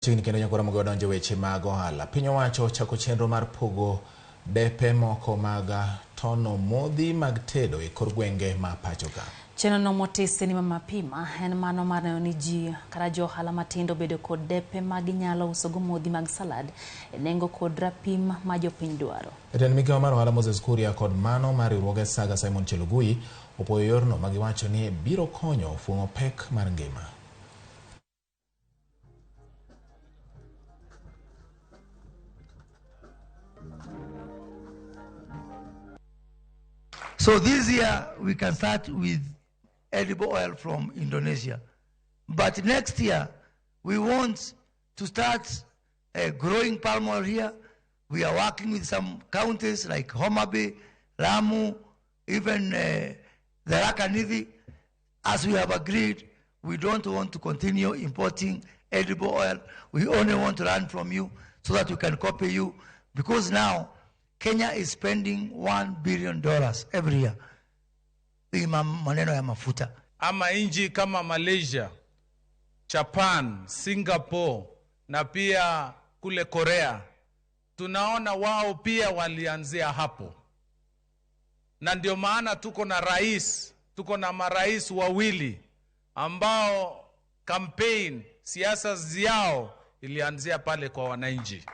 Chini kendo nyakora mogo donjo weche mag ohala. Piny owacho chako chenro mar pogo depe moko mag tono modhi mag tedo e kor gwenge ma pacho ka. Chenro no motisi ni mapima en mano mar ni ji kata jo ohala matindo bedo kod depe mag nyalo uso go modhi mag salad e nengo kod rapim ma jopiny dwaro. Jatend migawo mar ohala Moses Kuria kod mano mar riwruoge Saga Simon Chelugui opoyo yorno ma giwacho ni biro konyo fuong'o pek mar ngima. So this year we can start with edible oil from Indonesia. But next year we want to start growing palm oil here. We are working with some counties like Homa Bay, Lamu, even the Rakanidi. As we have agreed, we don't want to continue importing edible oil. We only want to learn from you so that we can copy you. Because now Kenya is spending $1 billion every year in maneno ya mafuta. Ama inji kama Malaysia, Japan, Singapore na pia kule Korea, tunaona wao pia walianzia hapo. Na ndio maana tuko na marais wawili ambao campaign siasa zao ilianzia pale kwa wananchi.